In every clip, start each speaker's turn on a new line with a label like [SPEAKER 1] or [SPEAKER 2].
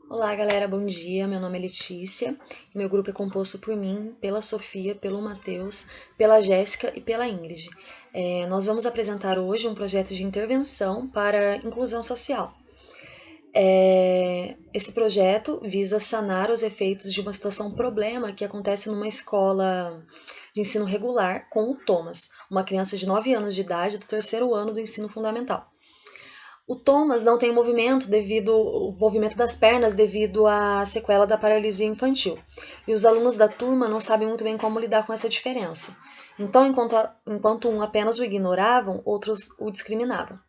[SPEAKER 1] Olá, galera, bom dia. Meu nome é Letícia e meu grupo é composto por mim, pela Sofia, pelo Matheus, pela Jéssica e pela Ingrid. Nós vamos apresentar hoje um projeto de intervenção para inclusão social. Esse projeto visa sanar os efeitos de uma situação problema que acontece numa escola de ensino regular com o Thomas, uma criança de 9 anos de idade do terceiro ano do ensino fundamental. O Thomas não tem o movimento das pernas devido à sequela da paralisia infantil. E os alunos da turma não sabem muito bem como lidar com essa diferença. Então, enquanto um apenas o ignoravam, outros o discriminavam.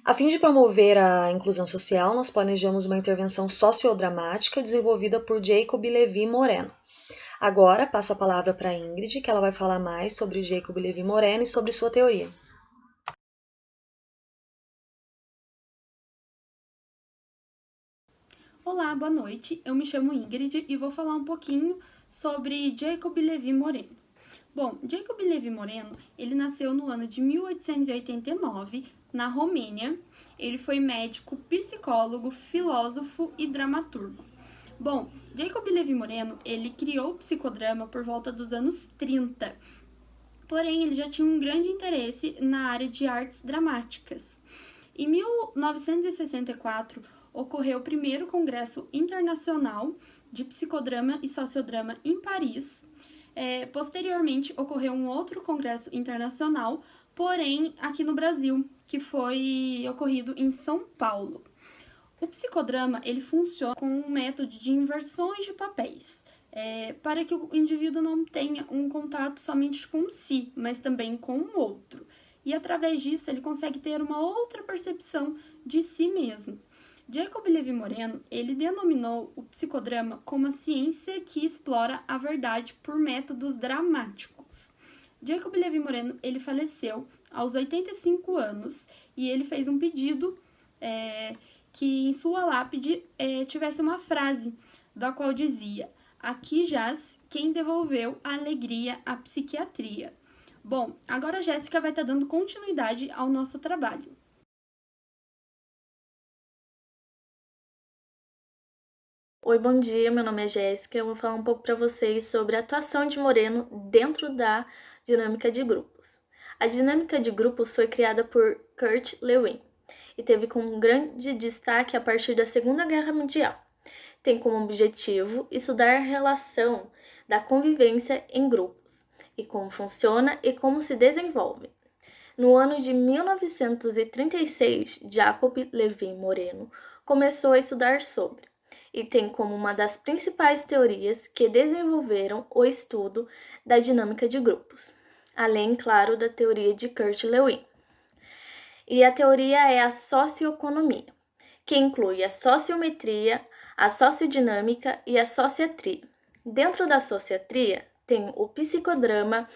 [SPEAKER 1] A fim de promover a inclusão social, nós planejamos uma intervenção sociodramática desenvolvida por Jacob Levi Moreno. Agora, passo a palavra para a Ingrid, que ela vai falar mais sobre o Jacob Levi Moreno e sobre sua teoria.
[SPEAKER 2] Olá, boa noite. Eu me chamo Ingrid e vou falar um pouquinho sobre Jacob Levi Moreno. Bom, Jacob Levi Moreno, ele nasceu no ano de 1889 na Romênia. Ele foi médico, psicólogo, filósofo e dramaturgo. Bom, Jacob Levi Moreno, ele criou o psicodrama por volta dos anos 30. Porém, ele já tinha um grande interesse na área de artes dramáticas. Em 1964, ocorreu o primeiro Congresso Internacional de Psicodrama e Sociodrama em Paris. Posteriormente, ocorreu um outro Congresso Internacional, porém aqui no Brasil, que foi ocorrido em São Paulo. O psicodrama ele funciona com um método de inversões de papéis, para que o indivíduo não tenha um contato somente com si, mas também com o outro. E através disso ele consegue ter uma outra percepção de si mesmo. Jacob Levi Moreno, ele denominou o psicodrama como a ciência que explora a verdade por métodos dramáticos. Jacob Levi Moreno, ele faleceu aos 85 anos e ele fez um pedido que em sua lápide tivesse uma frase da qual dizia: "Aqui jaz quem devolveu a alegria à psiquiatria". Bom, agora a Jéssica vai estar dando continuidade ao nosso trabalho.
[SPEAKER 3] Oi, bom dia. Meu nome é Jéssica. Eu vou falar um pouco para vocês sobre a atuação de Moreno dentro da dinâmica de grupos. A dinâmica de grupos foi criada por Kurt Lewin e teve como grande destaque a partir da Segunda Guerra Mundial. Tem como objetivo estudar a relação da convivência em grupos e como funciona e como se desenvolve. No ano de 1936, Jacob Levin Moreno começou a estudar sobre e tem como uma das principais teorias que desenvolveram o estudo da dinâmica de grupos, além, claro, da teoria de Kurt Lewin. E a teoria é a socioeconomia, que inclui a sociometria, a sociodinâmica e a sociatria. Dentro da sociatria tem o psicodrama,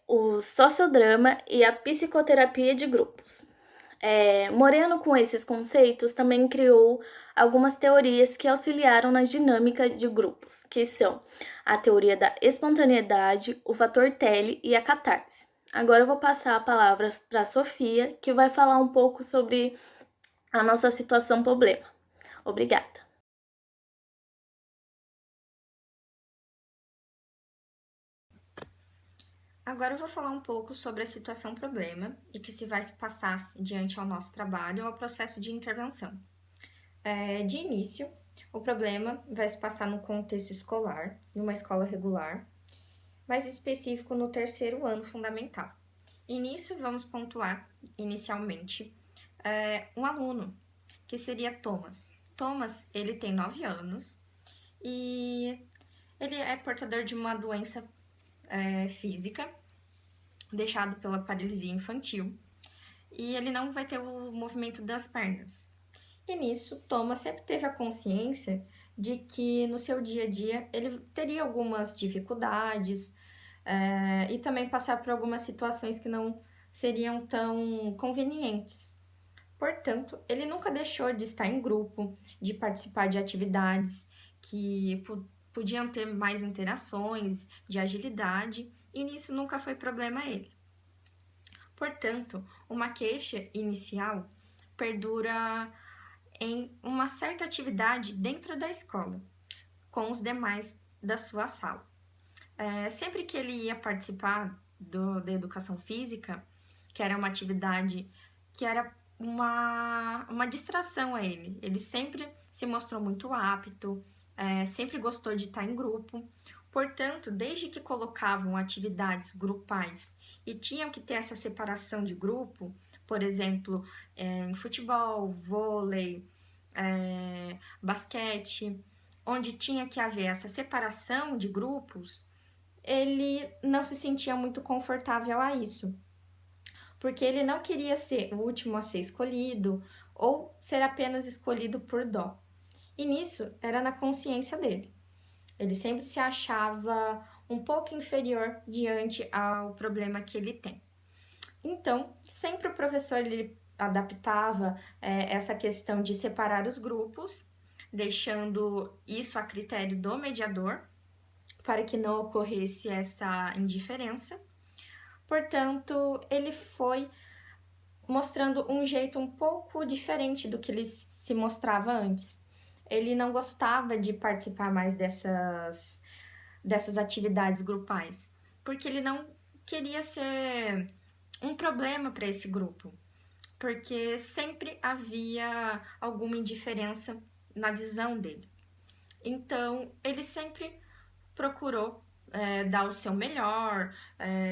[SPEAKER 3] o sociodrama e a psicoterapia de grupos. Moreno, com esses conceitos, também criou algumas teorias que auxiliaram na dinâmica de grupos, que são a teoria da espontaneidade, o fator tele e a catarse. Agora eu vou passar a palavra para a Sofia, que vai falar um pouco sobre a nossa situação problema. Obrigada.
[SPEAKER 4] Agora eu vou falar um pouco sobre a situação problema e que se vai se passar diante ao nosso trabalho ao processo de intervenção. De início, o problema vai se passar no contexto escolar, numa escola regular, mais específico no terceiro ano fundamental. E nisso vamos pontuar, inicialmente, um aluno, que seria Thomas. Thomas, ele tem 9 anos e ele é portador de uma doença física, deixado pela paralisia infantil, e ele não vai ter o movimento das pernas. E nisso, Thomas sempre teve a consciência de que no seu dia a dia ele teria algumas dificuldades e também passar por algumas situações que não seriam tão convenientes. Portanto, ele nunca deixou de estar em grupo, de participar de atividades que podiam ter mais interações, de agilidade, e nisso nunca foi problema a ele. Portanto, uma queixa inicial perdura em uma certa atividade dentro da escola, com os demais da sua sala. Sempre que ele ia participar da educação física, que era uma atividade que era uma distração a ele, ele sempre se mostrou muito apto, sempre gostou de estar em grupo. Portanto, desde que colocavam atividades grupais e tinham que ter essa separação de grupo, por exemplo, em futebol, vôlei, basquete, onde tinha que haver essa separação de grupos, ele não se sentia muito confortável a isso, porque ele não queria ser o último a ser escolhido ou ser apenas escolhido por dó. E nisso era na consciência dele. Ele sempre se achava um pouco inferior diante ao problema que ele tem. Então, sempre o professor ele adaptava essa questão de separar os grupos, deixando isso a critério do mediador, para que não ocorresse essa indiferença. Portanto, ele foi mostrando um jeito um pouco diferente do que ele se mostrava antes. Ele não gostava de participar mais dessas atividades grupais, porque ele não queria ser um problema para esse grupo, porque sempre havia alguma indiferença na visão dele. Então, ele sempre procurou dar o seu melhor,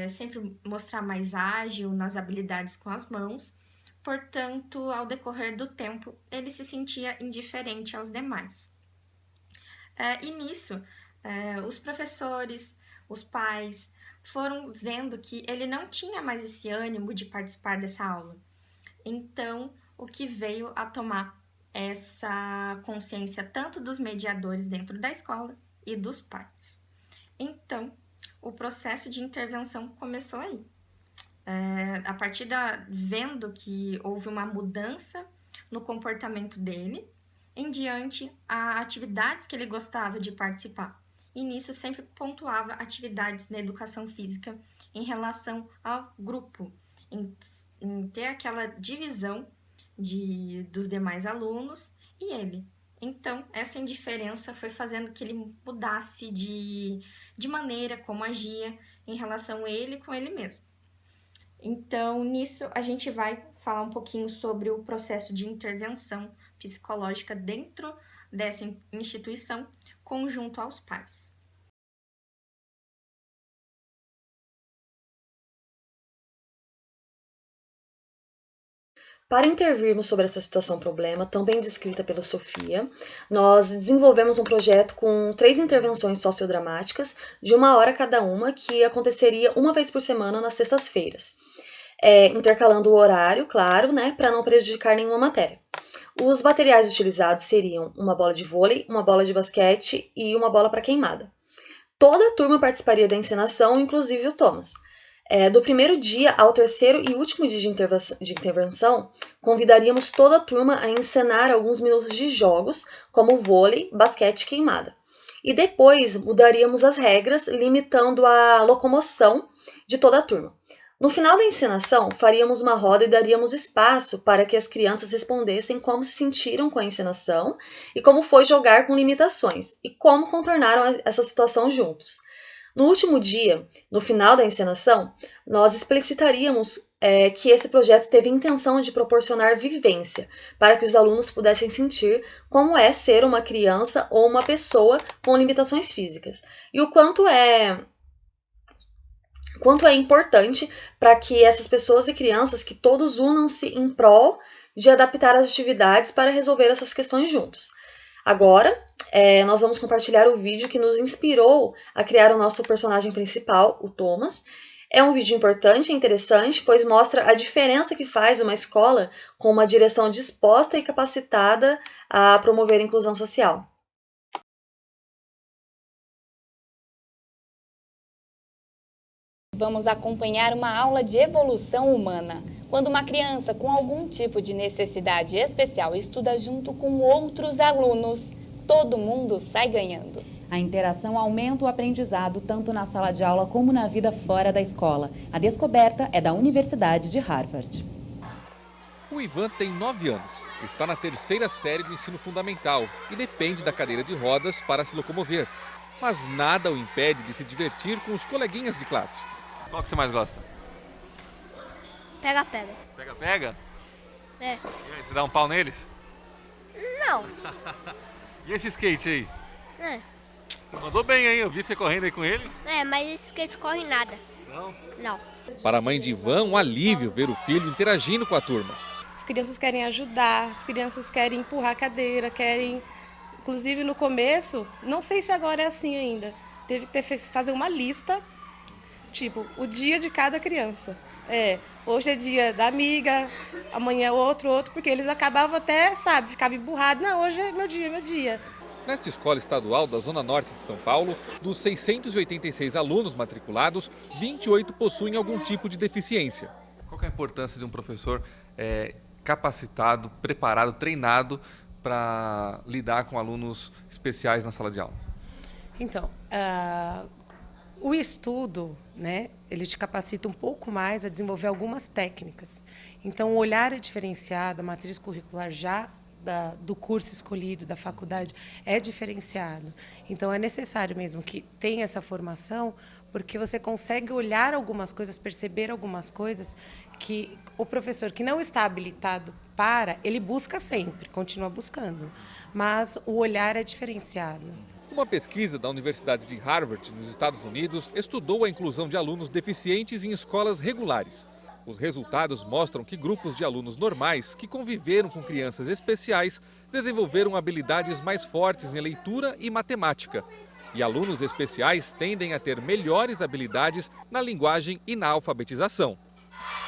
[SPEAKER 4] sempre mostrar mais ágil nas habilidades com as mãos. Portanto, ao decorrer do tempo, ele se sentia indiferente aos demais. E nisso, os professores, os pais, foram vendo que ele não tinha mais esse ânimo de participar dessa aula. Então, o que veio a tomar essa consciência tanto dos mediadores dentro da escola e dos pais. Então, o processo de intervenção começou aí. A partir vendo que houve uma mudança no comportamento dele, em diante a atividades que ele gostava de participar. E nisso sempre pontuava atividades na educação física em relação ao grupo, em ter aquela divisão dos demais alunos e ele. Então, essa indiferença foi fazendo que ele mudasse de maneira como agia em relação a ele com ele mesmo. Então, nisso, a gente vai falar um pouquinho sobre o processo de intervenção psicológica dentro dessa instituição, conjunto aos pais.
[SPEAKER 1] Para intervirmos sobre essa situação-problema, também descrita pela Sofia, nós desenvolvemos um projeto com 3 intervenções sociodramáticas, de 1 hora cada uma, que aconteceria uma vez por semana nas sextas-feiras, intercalando o horário, claro, para não prejudicar nenhuma matéria. Os materiais utilizados seriam uma bola de vôlei, uma bola de basquete e uma bola para queimada. Toda a turma participaria da encenação, inclusive o Thomas. Do primeiro dia ao terceiro e último dia de intervenção, convidaríamos toda a turma a encenar alguns minutos de jogos, como vôlei, basquete e queimada. E depois mudaríamos as regras, limitando a locomoção de toda a turma. No final da encenação, faríamos uma roda e daríamos espaço para que as crianças respondessem como se sentiram com a encenação e como foi jogar com limitações, e como contornaram essa situação juntos. No último dia, no final da encenação, nós explicitaríamos que esse projeto teve a intenção de proporcionar vivência, para que os alunos pudessem sentir como é ser uma criança ou uma pessoa com limitações físicas, e o quanto é importante para que essas pessoas e crianças, que todos unam-se em prol de adaptar as atividades para resolver essas questões juntos. Agora, nós vamos compartilhar o vídeo que nos inspirou a criar o nosso personagem principal, o Thomas. É um vídeo importante e interessante, pois mostra a diferença que faz uma escola com uma direção disposta e capacitada a promover a inclusão social.
[SPEAKER 5] Vamos acompanhar uma aula de evolução humana. Quando uma criança com algum tipo de necessidade especial estuda junto com outros alunos, todo mundo sai ganhando.
[SPEAKER 6] A interação aumenta o aprendizado tanto na sala de aula como na vida fora da escola. A descoberta é da Universidade de Harvard.
[SPEAKER 7] O Ivan tem 9 anos. está na terceira série do ensino fundamental e depende da cadeira de rodas para se locomover. Mas nada o impede de se divertir com os coleguinhas de classe.
[SPEAKER 8] Qual que você mais gosta?
[SPEAKER 9] Pega-pega.
[SPEAKER 8] Pega-pega?
[SPEAKER 9] É.
[SPEAKER 8] E aí, você dá um pau neles?
[SPEAKER 9] Não.
[SPEAKER 8] E esse skate aí?
[SPEAKER 9] É.
[SPEAKER 8] Você mandou bem aí, eu vi você correndo aí com ele.
[SPEAKER 9] É, mas esse skate corre nada.
[SPEAKER 8] Não?
[SPEAKER 9] Não.
[SPEAKER 7] Para a mãe de Ivan, um alívio ver o filho interagindo com a turma.
[SPEAKER 10] As crianças querem ajudar, as crianças querem empurrar a cadeira, querem... Inclusive no começo, não sei se agora é assim ainda, teve que fazer uma lista, tipo, o dia de cada criança. Hoje é dia da amiga, amanhã é outro, porque eles acabavam até, ficavam emburrados. Não, hoje é meu dia.
[SPEAKER 7] Nesta escola estadual da Zona Norte de São Paulo, dos 686 alunos matriculados, 28 possuem algum tipo de deficiência.
[SPEAKER 8] Qual que é a importância de um professor capacitado, preparado, treinado para lidar com alunos especiais na sala de aula?
[SPEAKER 11] Então, o estudo, né, ele te capacita um pouco mais a desenvolver algumas técnicas. Então, o olhar é diferenciado, a matriz curricular já do curso escolhido, da faculdade, é diferenciado. Então, é necessário mesmo que tenha essa formação, porque você consegue olhar algumas coisas, perceber algumas coisas que o professor que não está habilitado ele busca sempre, continua buscando, mas o olhar é diferenciado.
[SPEAKER 7] Uma pesquisa da Universidade de Harvard, nos Estados Unidos, estudou a inclusão de alunos deficientes em escolas regulares. Os resultados mostram que grupos de alunos normais que conviveram com crianças especiais desenvolveram habilidades mais fortes em leitura e matemática. E alunos especiais tendem a ter melhores habilidades na linguagem e na alfabetização.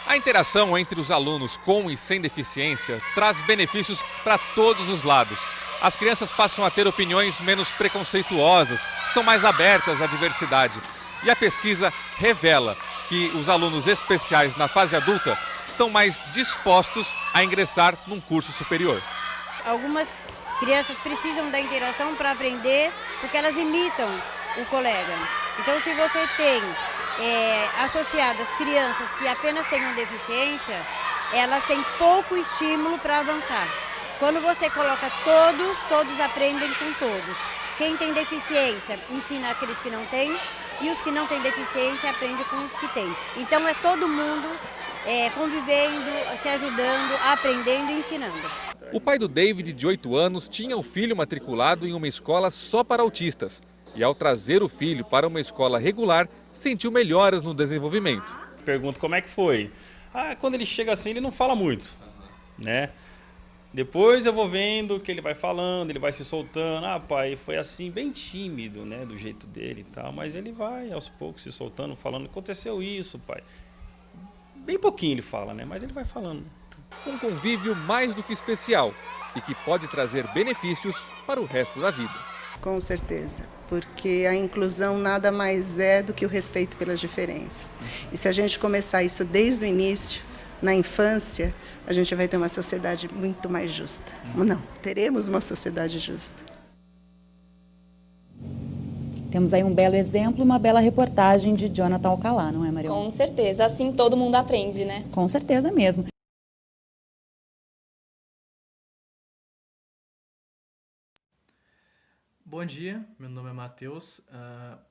[SPEAKER 7] A interação entre os alunos com e sem deficiência traz benefícios para todos os lados. As crianças passam a ter opiniões menos preconceituosas, são mais abertas à diversidade. E a pesquisa revela que os alunos especiais na fase adulta estão mais dispostos a ingressar num curso superior.
[SPEAKER 12] Algumas crianças precisam da interação para aprender, porque elas imitam o colega. Então, se você tem associadas crianças que apenas tenham deficiência, elas têm pouco estímulo para avançar. Quando você coloca todos aprendem com todos. Quem tem deficiência ensina aqueles que não têm, e os que não têm deficiência aprendem com os que têm. Então é todo mundo convivendo, se ajudando, aprendendo e ensinando.
[SPEAKER 7] O pai do David, de 8 anos, tinha o filho matriculado em uma escola só para autistas. E ao trazer o filho para uma escola regular, sentiu melhoras no desenvolvimento.
[SPEAKER 13] Pergunto como é que foi. Quando ele chega assim, ele não fala muito, né? Depois eu vou vendo que ele vai falando, ele vai se soltando. Pai, foi assim, bem tímido, né, do jeito dele e tal. Mas ele vai aos poucos se soltando, falando, aconteceu isso, pai. Bem pouquinho ele fala, né, mas ele vai falando.
[SPEAKER 7] Um convívio mais do que especial e que pode trazer benefícios para o resto da vida.
[SPEAKER 14] Com certeza, porque a inclusão nada mais é do que o respeito pelas diferenças. E se a gente começar isso desde o início, na infância, a gente vai ter uma sociedade muito mais justa. Não, teremos uma sociedade justa.
[SPEAKER 6] Temos aí um belo exemplo, uma bela reportagem de Jonathan Alcalá, não é, Mariana?
[SPEAKER 5] Com certeza, assim todo mundo aprende, né?
[SPEAKER 6] Com certeza mesmo.
[SPEAKER 15] Bom dia, meu nome é Matheus,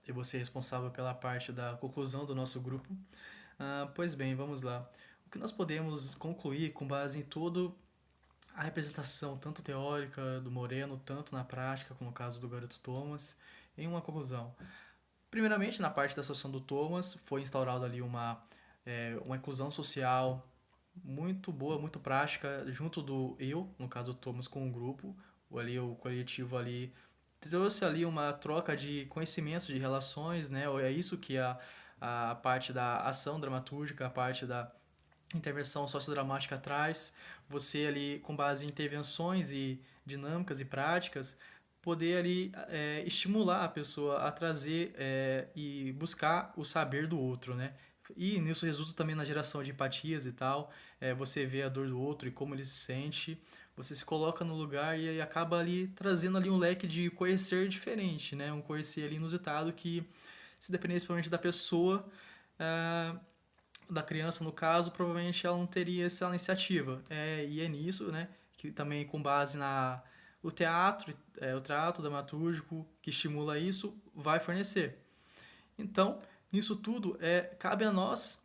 [SPEAKER 15] eu vou ser responsável pela parte da conclusão do nosso grupo. Pois bem, vamos lá. O que nós podemos concluir com base em toda a representação, tanto teórica do Moreno, tanto na prática, como no caso do garoto Thomas, em uma conclusão. Primeiramente, na parte da associação do Thomas, foi instaurada ali uma inclusão social muito boa, muito prática, junto do no caso do Thomas, com o grupo, o coletivo ali, trouxe ali uma troca de conhecimentos, de relações, né? É isso que a parte da ação dramatúrgica, a parte da intervenção sociodramática traz, você ali, com base em intervenções e dinâmicas e práticas, poder ali estimular a pessoa a trazer e buscar o saber do outro, né? E nisso resulta também na geração de empatias e tal, você vê a dor do outro e como ele se sente, você se coloca no lugar e acaba ali trazendo ali um leque de conhecer diferente, né? Um conhecer ali inusitado que, se dependesse principalmente da pessoa, da criança no caso, provavelmente ela não teria essa iniciativa. E é nisso, né, que também com base o teatro dramatúrgico que estimula isso, vai fornecer. Então, nisso tudo, cabe a nós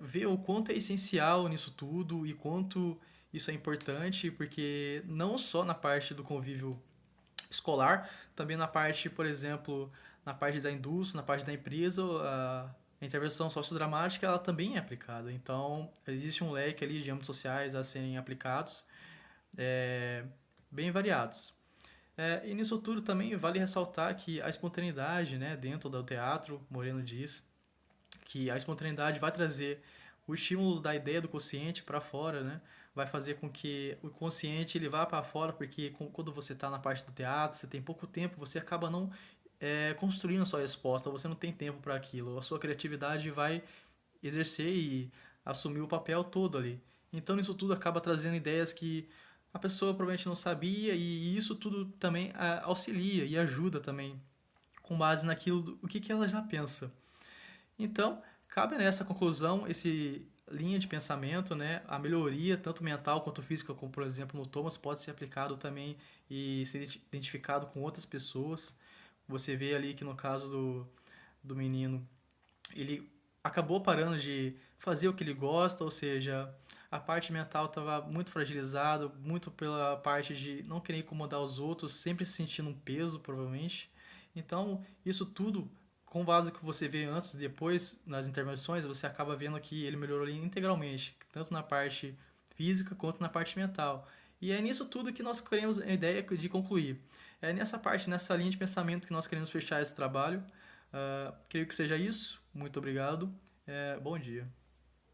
[SPEAKER 15] ver o quanto é essencial nisso tudo e quanto isso é importante, porque não só na parte do convívio escolar, também na parte, por exemplo, na parte da indústria, na parte da empresa, a intervenção sociodramática ela também é aplicada. Então, existe um leque ali de âmbitos sociais a serem aplicados, bem variados. E nisso tudo também vale ressaltar que a espontaneidade, né, dentro do teatro, Moreno diz, que a espontaneidade vai trazer o estímulo da ideia do consciente para fora, né? Vai fazer com que o consciente ele vá para fora, porque quando você está na parte do teatro, você tem pouco tempo, você acaba não construindo a sua resposta, você não tem tempo para aquilo, a sua criatividade vai exercer e assumir o papel todo ali. Então isso tudo acaba trazendo ideias que a pessoa provavelmente não sabia, e isso tudo também auxilia e ajuda também com base naquilo, o que ela já pensa. Então, cabe nessa conclusão, esse linha de pensamento, né? A melhoria, tanto mental quanto física, como por exemplo no Thomas, pode ser aplicado também e ser identificado com outras pessoas. Você vê ali que no caso do menino, ele acabou parando de fazer o que ele gosta, ou seja, a parte mental estava muito fragilizada, muito pela parte de não querer incomodar os outros, sempre se sentindo um peso, provavelmente. Então, isso tudo, com base no que você vê antes e depois nas intervenções, você acaba vendo que ele melhorou ali integralmente, tanto na parte física quanto na parte mental. E é nisso tudo que nós queremos a ideia de concluir. É nessa parte, nessa linha de pensamento que nós queremos fechar esse trabalho. Creio que seja isso. Muito obrigado. Bom dia.